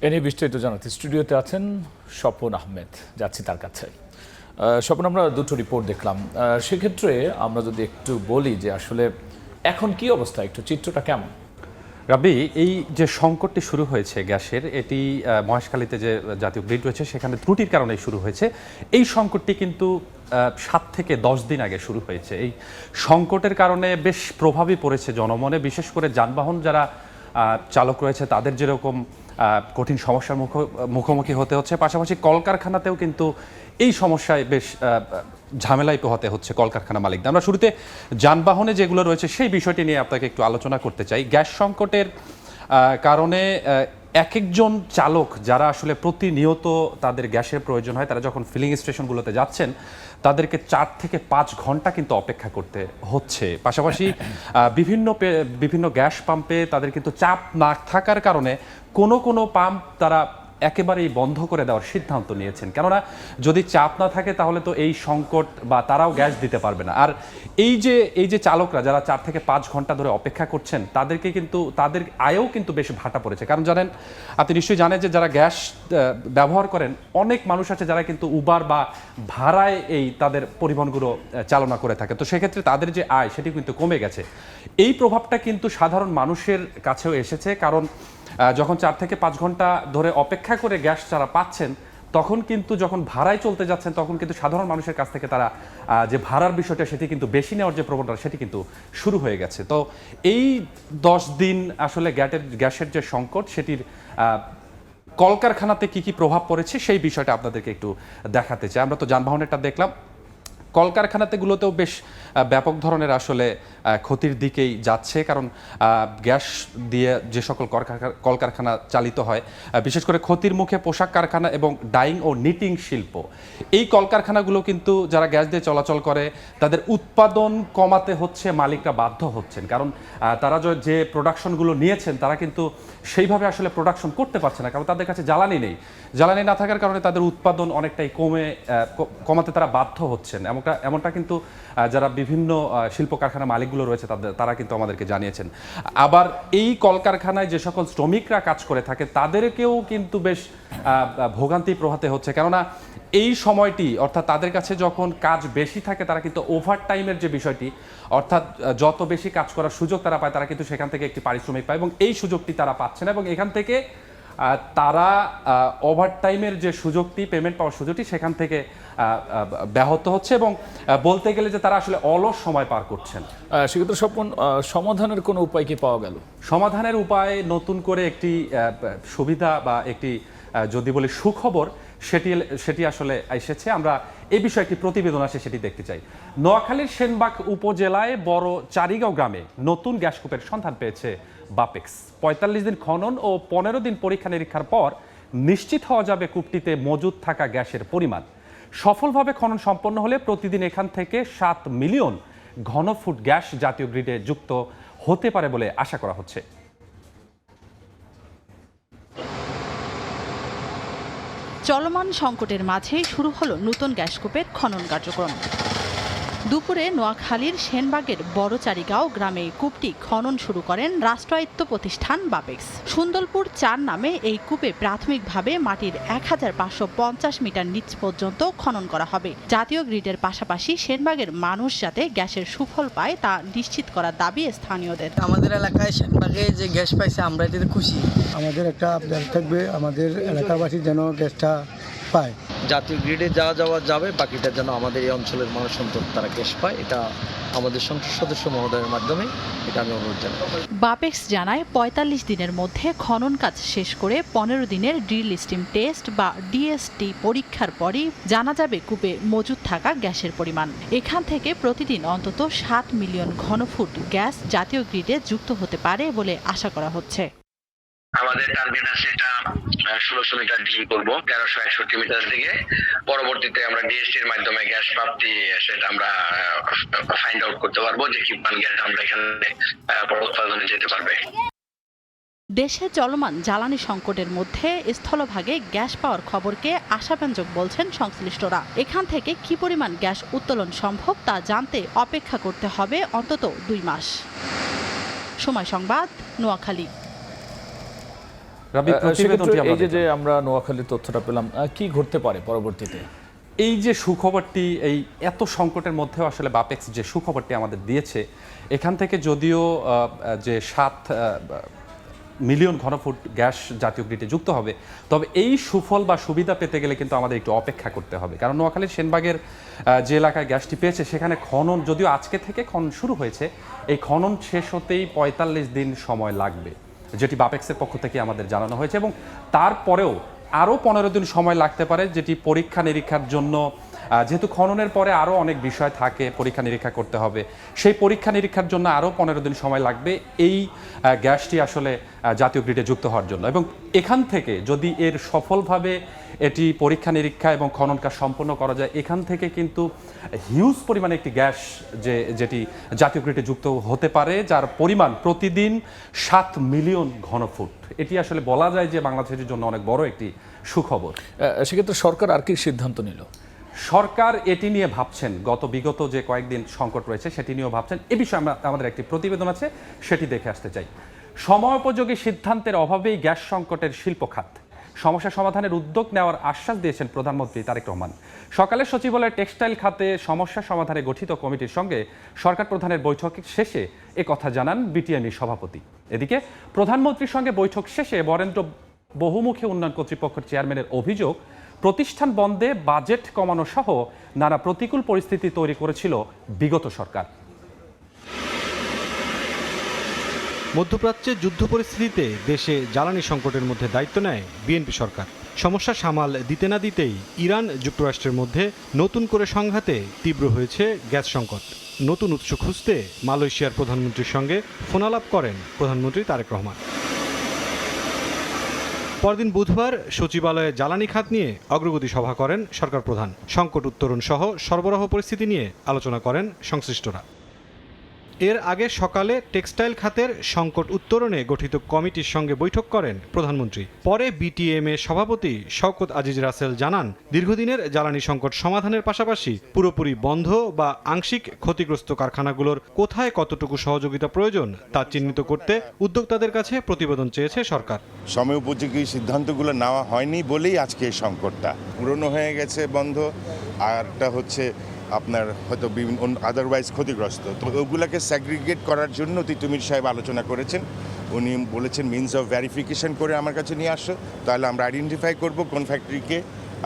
এ নিয়ে বিস্তারিত জানাতে স্টুডিওতে আছেন স্বপন আহমেদ, যাচ্ছি তার কাছে। স্বপন, আমরা দুটো রিপোর্ট দেখলাম, সেক্ষেত্রে আমরা যদি একটু বলি যে আসলে এখন কি অবস্থা, একটু চিত্রটা কেমন? রাব্বি, এই যে সংকটটি শুরু হয়েছে গ্যাসের, এটি মহেশখালীতে যে জাতীয় গ্রিড রয়েছে সেখানে ত্রুটির কারণে শুরু হয়েছে। এই সংকটটি কিন্তু 7 থেকে 10 দিন আগে শুরু হয়েছে। এই সংকটের কারণে বেশ প্রভাবই পড়েছে জনমনে, বিশেষ করে যানবাহন যারা চালক রয়েছে তাদের যেরকম কঠিন সমস্যার মুখোমুখি হতে হচ্ছে, পাশাপাশি কলকারখানাতেও কিন্তু এই সমস্যায় বেশ ঝামেলায় পোহাতে হচ্ছে কলকারখানা মালিকদের। আমরা শুরুতে যানবাহনে যেগুলো রয়েছে সেই বিষয়টি নিয়ে আপনাকে একটু আলোচনা করতে চাই। গ্যাস সংকটের কারণে এক একজন চালক যারা আসলে প্রতিনিয়ত তাদের গ্যাসের প্রয়োজন হয়, তারা যখন ফিলিং স্টেশনগুলোতে যাচ্ছেন তাদেরকে 4 থেকে 5 ঘন্টা কিন্তু অপেক্ষা করতে হচ্ছে। পাশাপাশি বিভিন্ন গ্যাস পাম্পে তাদের কিন্তু চাপ না থাকার কারণে কোনো পাম্প তারা একেবারেই বন্ধ করে দেওয়ার সিদ্ধান্ত নিয়েছেন, কেননা যদি চাপ না থাকে তাহলে তো এই সংকট বা তারাও গ্যাস দিতে পারবে না। আর এই যে চালকরা যারা 4 থেকে 5 ঘন্টা ধরে অপেক্ষা করছেন তাদেরকে কিন্তু তাদের আয়ও কিন্তু বেশ ভাটা পড়েছে। কারণ জানেন, আপনি নিশ্চয়ই জানেন যে যারা গ্যাস ব্যবহার করেন, অনেক মানুষ আছে যারা কিন্তু উবার বা ভাড়ায় তাদের পরিবহনগুলো চালনা করে থাকে। তো সেক্ষেত্রে তাদের যে আয় সেটি কিন্তু কমে গেছে। এই প্রভাবটা কিন্তু সাধারণ মানুষের কাছেও এসেছে, কারণ যখন 4 থেকে 5 ঘন্টা ধরে অপেক্ষা করে গ্যাস যারা পাচ্ছেন, তখন কিন্তু যখন ভাড়ায় চলতে যাচ্ছেন তখন কিন্তু সাধারণ মানুষের কাছ থেকে তারা যে ভাড়ার বিষয়টা সেটি কিন্তু বেশি নেওয়ার যে প্রবণতা সেটি কিন্তু শুরু হয়ে গেছে। তো এই 10 দিন আসলে গ্যাসের যে সংকট সেটির কলকারখানাতে কি প্রভাব পড়েছে সেই বিষয়টা আপনাদেরকে একটু দেখাতে চাই। আমরা তো যানবাহনেরটা দেখলাম, কলকারখানাতেগুলোতেও বেশ ব্যাপক ধরনের আসলে ক্ষতির দিকেই যাচ্ছে, কারণ গ্যাস দিয়ে যে সকল কলকারখানা চালিত হয়, বিশেষ করে ক্ষতির মুখে পোশাক কারখানা এবং ডাইং ও নিটিং শিল্প। এই কলকারখানাগুলো কিন্তু যারা গ্যাস দিয়ে চলাচল করে তাদের উৎপাদন কমাতে হচ্ছে, মালিকরা বাধ্য হচ্ছেন, কারণ তারা যে প্রোডাকশনগুলো নিয়েছেন তারা কিন্তু সেইভাবে আসলে প্রোডাকশন করতে পারছে না, কারণ তাদের কাছে জ্বালানি নেই। জ্বালানি না থাকার কারণে তাদের উৎপাদন অনেকটাই কমাতে তারা বাধ্য হচ্ছেন। এমনটা কিন্তু যারা বিভিন্ন শিল্প কারখানা মালিকগুলো রয়েছে তারা কিন্তু আমাদেরকে জানিয়েছেন। আবার এই কলকারখানায় যে সকল শ্রমিকরা কাজ করে থাকে তাদেরকেও কিন্তু বেশ ভোগান্তি পোহাতে হচ্ছে, কেননা এই সময়টি অর্থাৎ তাদের কাছে যখন কাজ বেশি থাকে তারা কিন্তু ওভারটাইমের যে বিষয়টি, অর্থাৎ যত বেশি কাজ করার সুযোগ তারা পায় তারা কিন্তু সেখান থেকে একটি পারিশ্রমিক পায়, এবং এই সুযোগটি তারা পাচ্ছে না, এবং এখান থেকে তারা ওভারটাইমের যে সুযোগটি, পেমেন্ট পাওয়ার সুযোগটি সেখান থেকে ব্যাহত হচ্ছে, এবং বলতে গেলে যে তারা আসলে অলস সময় পার করছেন। সেক্ষেত্রে স্বপন, সমাধানের কোনো উপায় কি পাওয়া গেল? সমাধানের উপায় নতুন করে একটি সুবিধা বা একটি যদি বলি সুখবর সেটি আসলে এসেছে। আমরা এই বিষয়ে একটি প্রতিবেদন আসে সেটি দেখতে চাই। নোয়াখালীর সেনবাগ উপজেলায় বড় চারিগাঁও গ্রামে নতুন গ্যাসকূপের সন্ধান পেয়েছে বাপেক্স। 45 দিন খনন ও 15 দিন পরীক্ষা নিরীক্ষার পর নিশ্চিত হওয়া যাবে কূপটিতে মজুদ থাকা গ্যাসের পরিমাণ। সফলভাবে খনন সম্পন্ন হলে প্রতিদিন এখান থেকে 7 মিলিয়ন ঘনফুট গ্যাস জাতীয় গ্রিডে যুক্ত হতে পারে বলে আশা করা হচ্ছে। চলমান সংকটের মাঝেই শুরু হলো নতুন গ্যাসকূপের খনন কার্যক্রম। দুপুরে নোয়াখালীর সেনবাগের বড়চারিগাঁও গ্রামে কূপটি খনন শুরু করেন রাষ্ট্রায়ত্ত প্রতিষ্ঠান বাপেক্স। সুন্দরপুর 4 নামে এই কূপে প্রাথমিকভাবে মাটির 1550 মিটার নিচ পর্যন্ত খনন করা হবে। জাতীয় গ্রিডের পাশাপাশি সেনবাগের মানুষ যাতে গ্যাসের সুফল পায় তা নিশ্চিত করার দাবি স্থানীয়দের। আমাদের এলাকায় সেনবাগে যে গ্যাস পাইছে আমরা এতে খুশি। আমাদের একটা আবদার থাকবে, আমাদের এলাকাবাসী যেন গ্যাসটা পায়। জাতীয় গ্রিডে যাওয়া যাবে, বাকিটা যেন আমাদের এই অঞ্চলের মানুষ অন্তত তারা গ্যাস পায়, এটা আমাদের সংসদ সদস্য মহোদয়ের মাধ্যমে এটা আমি অনুরোধ জানাই। বাপেক্স জানায় 45 দিনের মধ্যে খনন কাজ শেষ করে 15 দিনের ড্রিল স্টিম টেস্ট বা ডিএসটি পরীক্ষার পরই জানা যাবে কূপে মজুদ থাকা গ্যাসের পরিমাণ। এখান থেকে প্রতিদিন অন্তত 7 মিলিয়ন ঘনফুট গ্যাস জাতীয় গ্রিডে যুক্ত হতে পারে বলে আশা করা হচ্ছে। আমাদের টার্গেট আছে এটা 1600 মিটার ড্রিল করবো 1361 মিটার থেকে। পরবর্তীতে আমরা ডিএসটির মাধ্যমে গ্যাস প্রাপ্তি সেটা আমরা ফাইন্ড আউট করতে পারবো যে কি মান গ্যাস আমরা এখানে উৎপাদনে যেতে পারবে। দেশে চলমান জ্বালানি সংকটের মধ্যে স্থলভাগে গ্যাস পাওয়ার খবরকে আশাব্যঞ্জক বলছেন সংশ্লিষ্টরা। এখান থেকে কি পরিমাণ গ্যাস উত্তোলন সম্ভব তা জানতে অপেক্ষা করতে হবে অন্তত 2 মাস। সময় সংবাদ, নোয়াখালী। রাবি, প্রতিবেদনটি সেক্ষেত্রে আমরা এই যে আমরা নোয়াখালীর তথ্যটা পেলাম, কি ঘটতে পারে পরবর্তীতে? এই যে সুখবরটি, এই এত সংকটের মধ্যেও আসলে বাপেক্স যে সুখবরটি আমাদের দিয়েছে, এখান থেকে যদিও যে 7 মিলিয়ন ঘনফুট গ্যাস জাতীয় গ্রিডে যুক্ত হবে, তবে এই সুফল বা সুবিধা পেতে গেলে কিন্তু আমাদের একটু অপেক্ষা করতে হবে। কারণ নোয়াখালীর সেনবাগের যে এলাকায় গ্যাসটি পেয়েছে সেখানে খনন, যদিও আজকে থেকে খনন শুরু হয়েছে, এই খনন শেষ হতেই 45 দিন সময় লাগবে, যেটি বাপেক্সের পক্ষ থেকে আমাদের জানানো হয়েছে। এবং তারপরেও আরও 15 দিন সময় লাগতে পারে, যেটি পরীক্ষা নিরীক্ষার জন্য, যেহেতু খননের পরে আরও অনেক বিষয় থাকে, পরীক্ষা নিরীক্ষা করতে হবে, সেই পরীক্ষা নিরীক্ষার জন্য আরও 15 দিন সময় লাগবে এই গ্যাসটি আসলে জাতীয় গ্রিডে যুক্ত হওয়ার জন্য। এবং এখান থেকে যদি এর সফলভাবে এটি পরীক্ষা নিরীক্ষা এবং খনন কাজ সম্পন্ন করা যায়, এখান থেকে কিন্তু হিউজ পরিমাণে একটি গ্যাস যেটি জাতীয় গ্রিডে যুক্ত হতে পারে, যার পরিমাণ প্রতিদিন 7 মিলিয়ন ঘনফুট। এটি আসলে বলা যায় যে বাংলাদেশের জন্য অনেক বড় একটি সুখবর। সেক্ষেত্রে সরকার আর কি সিদ্ধান্ত নিল? সরকার এটি নিয়ে ভাবছেন, বিগত যে কয়েকদিন সংকট রয়েছে সেটি নিয়েও ভাবছেন। এ বিষয়ে আমাদের একটি প্রতিবেদন আছে, সেটি দেখে আসতে চাই। সময়োপযোগী সিদ্ধান্তের অভাবেই গ্যাস সংকটের শিল্প খাত, সমস্যা সমাধানের উদ্যোগ নেওয়ার আশ্বাস দিয়েছেন প্রধানমন্ত্রী তারেক রহমান। সকালে সচিবালয়ের টেক্সটাইল খাতে সমস্যা সমাধানে গঠিত কমিটির সঙ্গে সরকার প্রধানের বৈঠক শেষে একথা জানান বিটিএমই সভাপতি। এদিকে প্রধানমন্ত্রীর সঙ্গে বৈঠক শেষে বরেন্দ্র বহুমুখী উন্নয়ন কর্তৃপক্ষের চেয়ারম্যানের অভিযোগ, প্রতিষ্ঠান বন্ধে বাজেট কমানো সহ নানা প্রতিকূল পরিস্থিতি তৈরি করেছিল বিগত সরকার। মধ্যপ্রাচ্যে যুদ্ধ পরিস্থিতিতে দেশে জ্বালানি সংকটের মধ্যে দায়িত্ব নেয় বিএনপি সরকার। সমস্যা সামাল দিতে না দিতেই ইরান যুক্তরাষ্ট্রের মধ্যে নতুন করে সংঘাতে তীব্র হয়েছে গ্যাস সংকট। নতুন উৎস খুঁজতে মালয়েশিয়ার প্রধানমন্ত্রীর সঙ্গে ফোনালাপ করেন প্রধানমন্ত্রী তারেক রহমান। পরদিন বুধবার সচিবালয়ে জ্বালানি খাত নিয়ে অগ্রগতি সভা করেন সরকার প্রধান। সংকট উত্তরণ সহ সরবরাহ পরিস্থিতি নিয়ে আলোচনা করেন সংশ্লিষ্টরা। এর আগে সকালে টেক্সটাইল খাতের সংকট উত্তরণে গঠিত কমিটির সঙ্গে বৈঠক করেন প্রধানমন্ত্রী। পরে বিটিএমএ সভাপতি শওকত আজিজ রাসেল জানান, দীর্ঘদিনের জ্বালানি সংকট সমাধানের পাশাপাশি পুরোপুরি বন্ধ বা আংশিক ক্ষতিগ্রস্ত কারখানাগুলোর কোথায় কতটুকু সহযোগিতা প্রয়োজন তা চিহ্নিত করতে উদ্যোক্তাদের কাছে প্রতিবেদন চেয়েছে সরকার। সময়োপযোগী সিদ্ধান্তগুলো নেওয়া হয়নি বলেই আজকে এই সংকটটা পুরনো হয়ে গেছে বন্ধ, আরটা হচ্ছে আপনার হয়তো বিভিন্ন আদারওয়াইজ ক্ষতিগ্রস্ত। তো ওগুলোকে স্যাগ্রিগেট করার জন্য তিতুমির সাহেব আলোচনা করেছেন। উনি বলেছেন মিনস অফ ভেরিফিকেশন করে আমার কাছে নিয়ে আসো, তাহলে আমরা আইডেন্টিফাই করব কোন ফ্যাক্টরিকে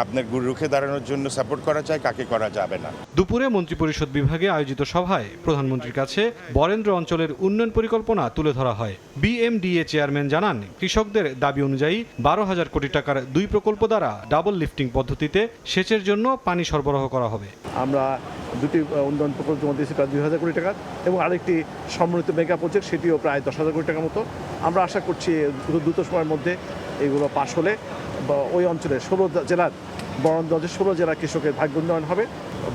আপনার রুখে দাঁড়ানোর জন্য সাপোর্ট করা যায়, কাকে করা যাবে না। দুপুরে মন্ত্রিপরিষদ বিভাগে আয়োজিত সভায় প্রধানমন্ত্রীর কাছে বরেন্দ্র অঞ্চলের উন্নয়ন পরিকল্পনা তুলে ধরা হয়। বিএমডিএ চেয়ারম্যান জানান, কৃষকদের দাবি অনুযায়ী 12,000 কোটি টাকার 2 প্রকল্প দ্বারা ডাবল লিফটিং পদ্ধতিতে সেচের জন্য পানি সরবরাহ করা হবে। আমরা 2টি উন্নয়ন প্রকল্প জমা দিয়েছি প্রায় 2,000 কোটি টাকা, এবং আরেকটি সমন্বিত মেগা প্রজেক্ট, সেটিও প্রায় 10,000 কোটি টাকার মতো। আমরা আশা করছি দ্রুত সময়ের মধ্যে এগুলো পাশ হলে ওই অঞ্চলে 16 জেলার বরেন্দ্র অঞ্চলের 16 জেলার কৃষকের ভাগ্য উন্নয়ন হবে।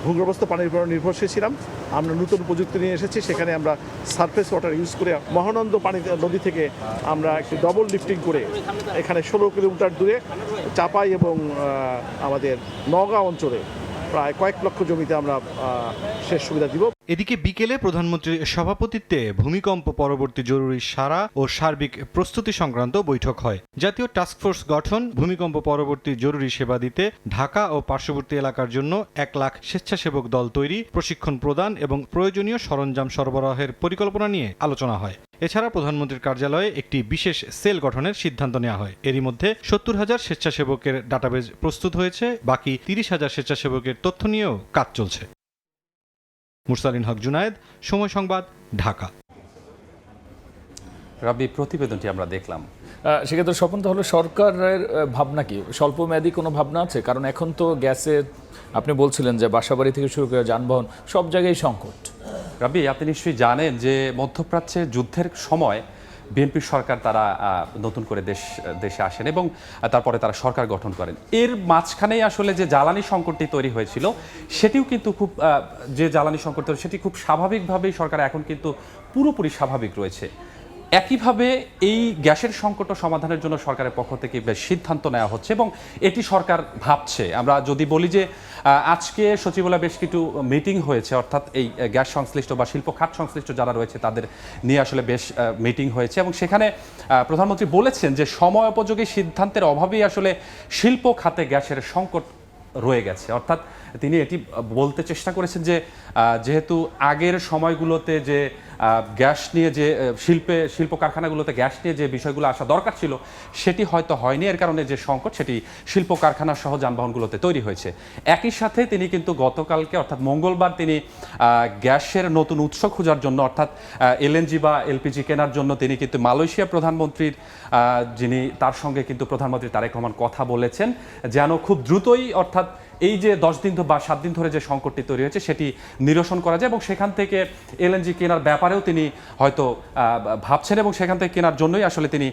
ভূগর্ভস্থ পানির উপর নির্ভরশীল ছিলাম, আমরা নতুন প্রযুক্তি নিয়ে এসেছি। সেখানে আমরা সারফেস ওয়াটার ইউজ করে মহানন্দ পানি নদী থেকে আমরা একটি ডবল লিফটিং করে এখানে 16 কিলোমিটার দূরে চাপাই এবং আমাদের নওগাঁ অঞ্চলে প্রায় কয়েক লক্ষ জমিতে আমরা সেচ সুবিধা দিব। এদিকে বিকেলে প্রধানমন্ত্রীর সভাপতিত্বে ভূমিকম্প পরবর্তী জরুরি সারা ও সার্বিক প্রস্তুতি সংক্রান্ত বৈঠক হয়। জাতীয় টাস্কফোর্স গঠন, ভূমিকম্প পরবর্তী জরুরি সেবা দিতে ঢাকা ও পার্শ্ববর্তী এলাকার জন্য 1 লাখ স্বেচ্ছাসেবক দল তৈরি, প্রশিক্ষণ প্রদান এবং প্রয়োজনীয় সরঞ্জাম সরবরাহের পরিকল্পনা নিয়ে আলোচনা হয়। এছাড়া প্রধানমন্ত্রীর কার্যালয়ে একটি বিশেষ সেল গঠনের সিদ্ধান্ত নেওয়া হয়। এরই মধ্যে 70,000 স্বেচ্ছাসেবকের ডাটাবেজ প্রস্তুত হয়েছে, বাকি 30,000 স্বেচ্ছাসেবকের তথ্য নিয়েও কাজ চলছে। মুরসালিন হক জুনায়েদ, সময় সংবাদ, ঢাকা। রাবি, প্রতিবেদনটি আমরা দেখলাম। সেক্ষেত্রে স্বপন, তাহলে সরকারের ভাবনা কি, স্বল্পমেয়াদী কোনো ভাবনা আছে? কারণ এখন তো গ্যাসের, আপনি বলছিলেন যে বাসাবাড়ি থেকে শুরু করে যানবাহন সব জায়গায় সংকট। রাবি, আপনি নিশ্চয়ই জানেন যে মধ্যপ্রাচ্যে যুদ্ধের সময় বিএনপি সরকার তারা নতুন করে দেশে আসেন এবং তারপরে তারা সরকার গঠন করেন। এর মাঝখানেই আসলে যে জ্বালানি সংকটটি তৈরি হয়েছিল সেটিও কিন্তু খুব, যে জ্বালানি সংকট তৈরি সেটি খুব স্বাভাবিকভাবেই সরকার এখন কিন্তু পুরোপুরি স্বাভাবিক রয়েছে। একইভাবে এই গ্যাসের সংকট সমাধানের জন্য সরকারের পক্ষ থেকে বেশ সিদ্ধান্ত নেওয়া হচ্ছে এবং এটি সরকার ভাবছে। আমরা যদি বলি যে আজকে সচিবালয়ে বেশ কিছু মিটিং হয়েছে, অর্থাৎ এই গ্যাস সংশ্লিষ্ট বা শিল্প খাত সংশ্লিষ্ট যারা রয়েছে তাদের নিয়ে আসলে বেশ মিটিং হয়েছে এবং সেখানে প্রধানমন্ত্রী বলেছেন যে সময় উপযোগী সিদ্ধান্তের অভাবেই আসলে শিল্প খাতে গ্যাসের সংকট রয়ে গেছে। অর্থাৎ তিনি এটি বলতে চেষ্টা করেছেন যে যেহেতু আগের সময়গুলোতে যে গ্যাস নিয়ে যে শিল্প কারখানাগুলোতে গ্যাস নিয়ে যে বিষয়গুলো আসা দরকার ছিল সেটি হয়তো হয়নি, এর কারণে যে সংকট সেটি শিল্প কারখানা সহ যানবাহনগুলোতে তৈরি হয়েছে। একই সাথে তিনি কিন্তু গতকালকে অর্থাৎ মঙ্গলবার তিনি গ্যাসের নতুন উৎস খোঁজার জন্য অর্থাৎ এলএনজি বা এলপিজি কেনার জন্য তিনি কিন্তু মালয়েশিয়া প্রধানমন্ত্রীর যিনি তার সঙ্গে কিন্তু প্রধানমন্ত্রী তারেক রহমান কথা বলেছেন যেন খুব দ্রুতই অর্থাৎ এই যে 10 দিন বা 7 দিন ধরে যে সংকটটি তৈরি হয়েছে সেটি নিরসন করা যায় এবং সেখান থেকে এলএনজি কেনার ব্যাপারেও তিনি হয়তো ভাবছেন এবং সেখান থেকে কেনার জন্যই আসলে তিনি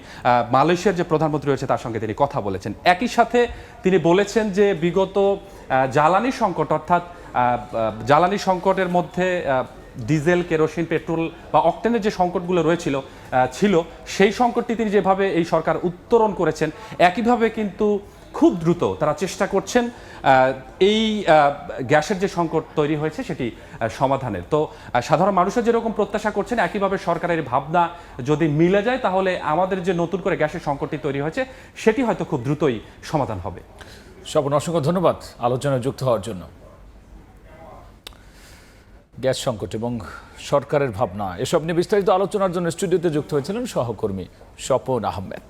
মালয়েশিয়ার যে প্রধানমন্ত্রী রয়েছে তার সঙ্গে তিনি কথা বলেছেন। একই সাথে তিনি বলেছেন যে বিগত জ্বালানি সংকট অর্থাৎ জ্বালানি সংকটের মধ্যে ডিজেল, কেরোসিন, পেট্রোল বা অকটেনের যে সংকটগুলো ছিল সেই সংকটটি তিনি যেভাবে এই সরকার উত্তরণ করেছেন একইভাবে কিন্তু খুব দ্রুত তারা চেষ্টা করছেন এই গ্যাসের যে সংকট তৈরি হয়েছে সেটি সমাধানের। তো সাধারণ মানুষের যেরকম প্রত্যাশা করছেন একইভাবে সরকারের ভাবনা যদি মিলে যায় তাহলে আমাদের যে নতুন করে গ্যাসের সংকটটি তৈরি হয়েছে সেটি হয়তো খুব দ্রুতই সমাধান হবে। স্বপন, অসংখ্য ধন্যবাদ আলোচনায় যুক্ত হওয়ার জন্য। গ্যাস সংকট এবং সরকারের ভাবনা এসব নিয়ে বিস্তারিত আলোচনার জন্য স্টুডিওতে যুক্ত হয়েছিলেন সহকর্মী স্বপন আহমেদ।